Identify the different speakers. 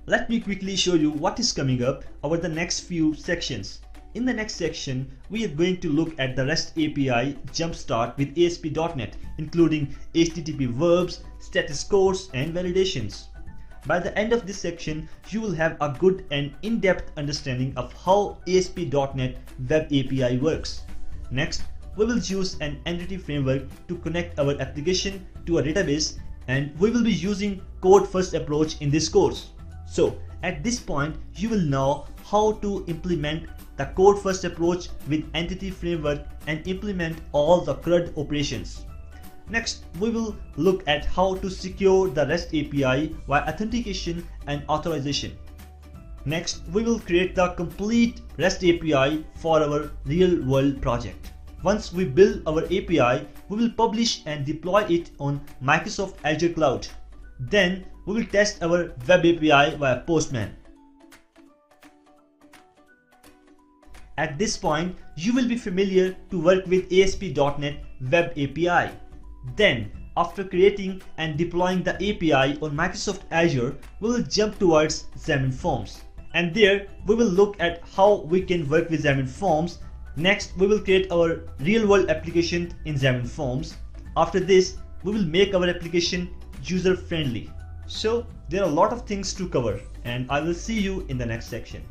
Speaker 1: let me quickly show you what is coming up over the next few sections. In the next section, we are going to look at the REST API Jumpstart with ASP.NET, including HTTP verbs, status codes, and validations. By the end of this section, you will have a good and in-depth understanding of how ASP.NET Web API works. Next, we will use an entity framework to connect our application to a database, and we will be using code-first approach in this course. So, at this point, you will know how to implement the code-first approach with entity framework and implement all the CRUD operations. Next, we will look at how to secure the REST API via authentication and authorization. Next, we will create the complete REST API for our real-world project. Once we build our API, we will publish and deploy it on Microsoft Azure Cloud. Then, we will test our Web API via Postman. At this point, you will be familiar to work with ASP.NET Web API. Then, after creating and deploying the API on Microsoft Azure, we will jump towards Xamarin Forms. And there, we will look at how we can work with Xamarin Forms. Next, we will create our real-world application in Xamarin Forms. After this, we will make our application user-friendly. So, there are a lot of things to cover, and I will see you in the next section.